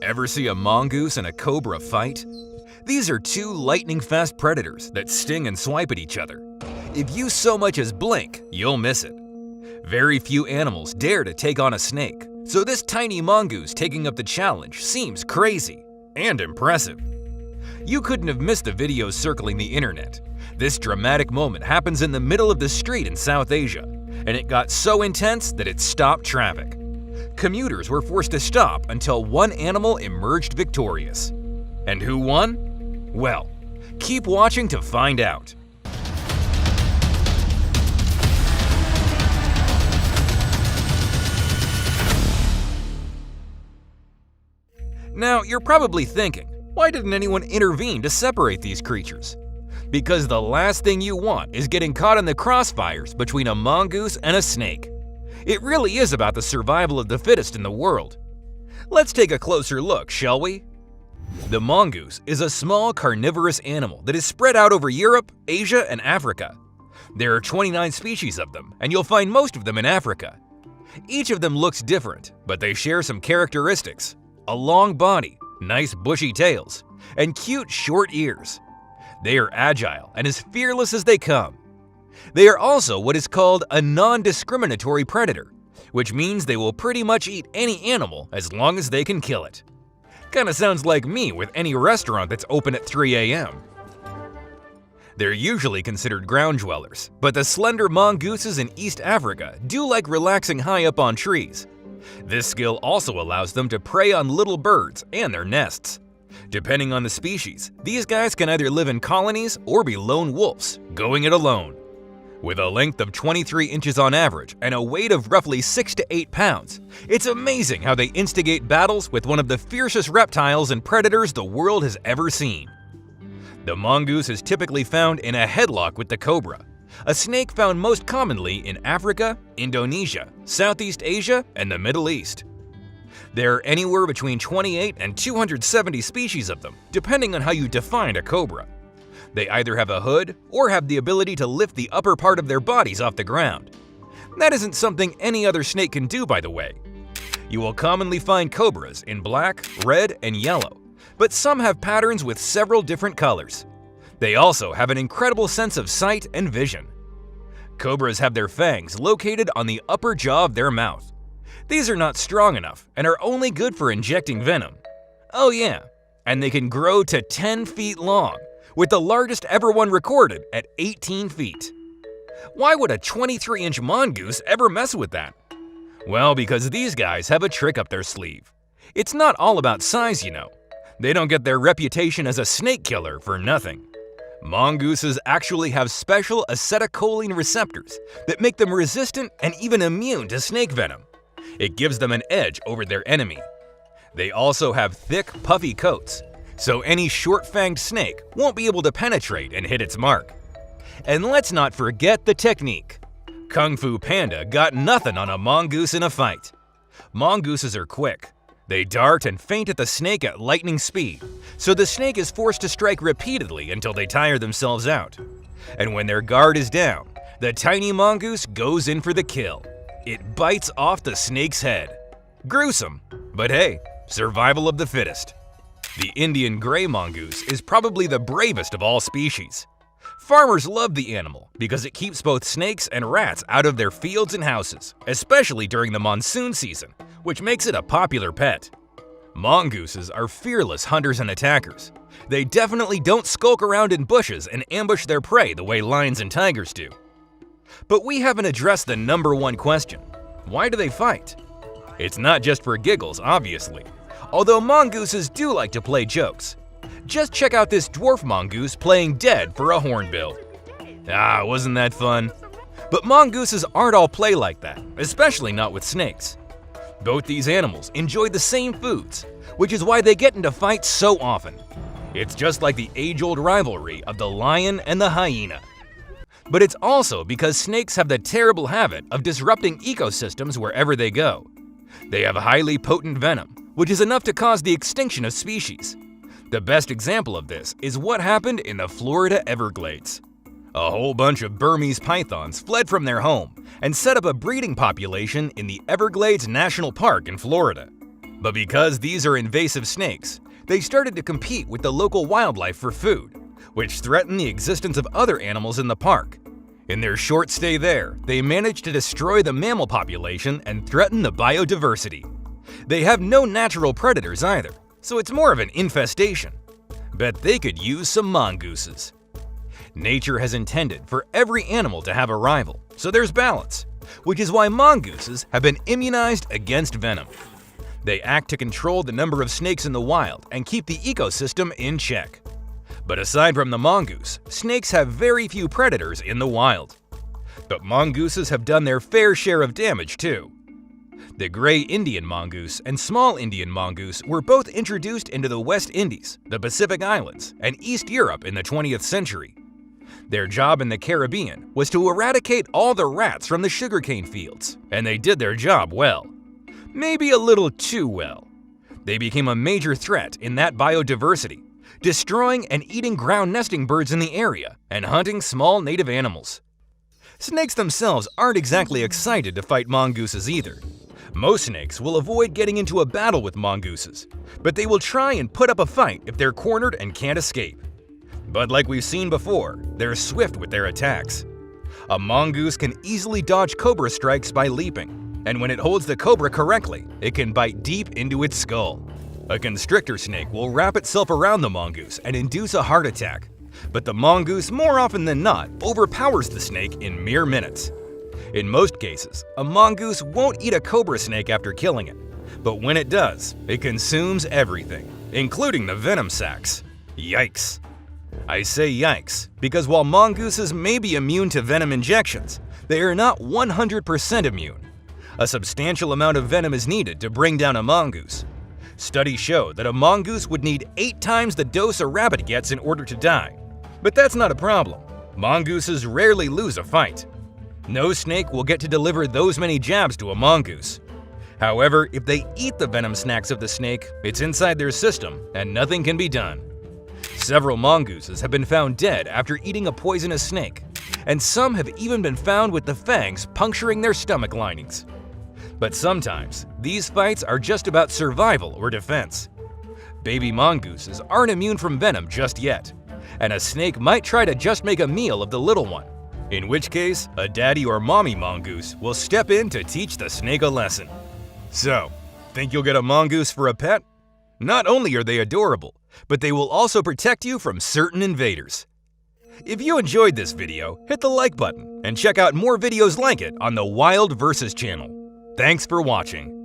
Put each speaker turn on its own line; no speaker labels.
Ever see a mongoose and a cobra fight? These are two lightning-fast predators that sting and swipe at each other. If you so much as blink, you'll miss it. Very few animals dare to take on a snake, so this tiny mongoose taking up the challenge seems crazy and impressive. You couldn't have missed the videos circling the internet. This dramatic moment happens in the middle of the street in South Asia, and it got so intense that it stopped traffic. Commuters were forced to stop until one animal emerged victorious. And who won? Well, keep watching to find out. Now, you're probably thinking, why didn't anyone intervene to separate these creatures? Because the last thing you want is getting caught in the crossfires between a mongoose and a snake. It really is about the survival of the fittest in the world. Let's take a closer look, shall we? The mongoose is a small carnivorous animal that is spread out over Europe, Asia, and Africa. There are 29 species of them, and you'll find most of them in Africa. Each of them looks different, but they share some characteristics: a long body, nice bushy tails, and cute short ears. They are agile and as fearless as they come. They are also what is called a non-discriminatory predator, which means they will pretty much eat any animal as long as they can kill it. Kinda sounds like me with any restaurant that's open at 3 a.m. They're usually considered ground dwellers, but the slender mongooses in East Africa do like relaxing high up on trees. This skill also allows them to prey on little birds and their nests. Depending on the species, these guys can either live in colonies or be lone wolves, going it alone. With a length of 23 inches on average and a weight of roughly 6 to 8 pounds, it's amazing how they instigate battles with one of the fiercest reptiles and predators the world has ever seen. The mongoose is typically found in a headlock with the cobra, a snake found most commonly in Africa, Indonesia, Southeast Asia, and the Middle East. There are anywhere between 28 and 270 species of them, depending on how you define a cobra. They either have a hood or have the ability to lift the upper part of their bodies off the ground. That isn't something any other snake can do, by the way. You will commonly find cobras in black, red, and yellow, but some have patterns with several different colors. They also have an incredible sense of sight and vision. Cobras have their fangs located on the upper jaw of their mouth. These are not strong enough and are only good for injecting venom. Oh yeah, and they can grow to 10 feet long, with the largest ever one recorded at 18 feet. Why would a 23-inch mongoose ever mess with that? Well, because these guys have a trick up their sleeve. It's not all about size, you know. They don't get their reputation as a snake killer for nothing. Mongooses actually have special acetylcholine receptors that make them resistant and even immune to snake venom. It gives them an edge over their enemy. They also have thick, puffy coats, so any short-fanged snake won't be able to penetrate and hit its mark. And let's not forget the technique. Kung Fu Panda got nothing on a mongoose in a fight. Mongooses are quick. They dart and feint at the snake at lightning speed, so the snake is forced to strike repeatedly until they tire themselves out. And when their guard is down, the tiny mongoose goes in for the kill. It bites off the snake's head. Gruesome, but hey, survival of the fittest. The Indian gray mongoose is probably the bravest of all species. Farmers love the animal because it keeps both snakes and rats out of their fields and houses, especially during the monsoon season, which makes it a popular pet. Mongooses are fearless hunters and attackers. They definitely don't skulk around in bushes and ambush their prey the way lions and tigers do. But we haven't addressed the number one question: why do they fight? It's not just for giggles, obviously, although mongooses do like to play jokes. Just check out this dwarf mongoose playing dead for a hornbill. Ah, wasn't that fun? But mongooses aren't all play like that, especially not with snakes. Both these animals enjoy the same foods, which is why they get into fights so often. It's just like the age-old rivalry of the lion and the hyena. But it's also because snakes have the terrible habit of disrupting ecosystems wherever they go. They have highly potent venom, which is enough to cause the extinction of species. The best example of this is what happened in the Florida Everglades. A whole bunch of Burmese pythons fled from their home and set up a breeding population in the Everglades National Park in Florida. But because these are invasive snakes, they started to compete with the local wildlife for food, which threatened the existence of other animals in the park. In their short stay there, they managed to destroy the mammal population and threaten the biodiversity. They have no natural predators either, so it's more of an infestation. Bet they could use some mongooses. Nature has intended for every animal to have a rival, so there's balance, which is why mongooses have been immunized against venom. They act to control the number of snakes in the wild and keep the ecosystem in check. But aside from the mongoose, snakes have very few predators in the wild. But mongooses have done their fair share of damage too. The gray Indian mongoose and small Indian mongoose were both introduced into the West Indies, the Pacific Islands, and East Europe in the 20th century. Their job in the Caribbean was to eradicate all the rats from the sugarcane fields, and they did their job well. Maybe a little too well. They became a major threat in that biodiversity, destroying and eating ground nesting birds in the area and hunting small native animals. Snakes themselves aren't exactly excited to fight mongooses either. Most snakes will avoid getting into a battle with mongooses, but they will try and put up a fight if they're cornered and can't escape. But like we've seen before, they're swift with their attacks. A mongoose can easily dodge cobra strikes by leaping, and when it holds the cobra correctly, it can bite deep into its skull. A constrictor snake will wrap itself around the mongoose and induce a heart attack, but the mongoose more often than not overpowers the snake in mere minutes. In most cases, a mongoose won't eat a cobra snake after killing it, but when it does, it consumes everything, including the venom sacs. Yikes. I say yikes because while mongooses may be immune to venom injections, they are not 100% immune. A substantial amount of venom is needed to bring down a mongoose. Studies show that a mongoose would need 8 times the dose a rabbit gets in order to die. But that's not a problem. Mongooses rarely lose a fight. No snake will get to deliver those many jabs to a mongoose. However, if they eat the venom snacks of the snake, it's inside their system and nothing can be done. Several mongooses have been found dead after eating a poisonous snake, and some have even been found with the fangs puncturing their stomach linings. But sometimes, these fights are just about survival or defense. Baby mongooses aren't immune from venom just yet, and a snake might try to just make a meal of the little one, in which case, a daddy or mommy mongoose will step in to teach the snake a lesson. So, think you'll get a mongoose for a pet? Not only are they adorable, but they will also protect you from certain invaders. If you enjoyed this video, hit the like button and check out more videos like it on the Wild Versus channel. Thanks for watching.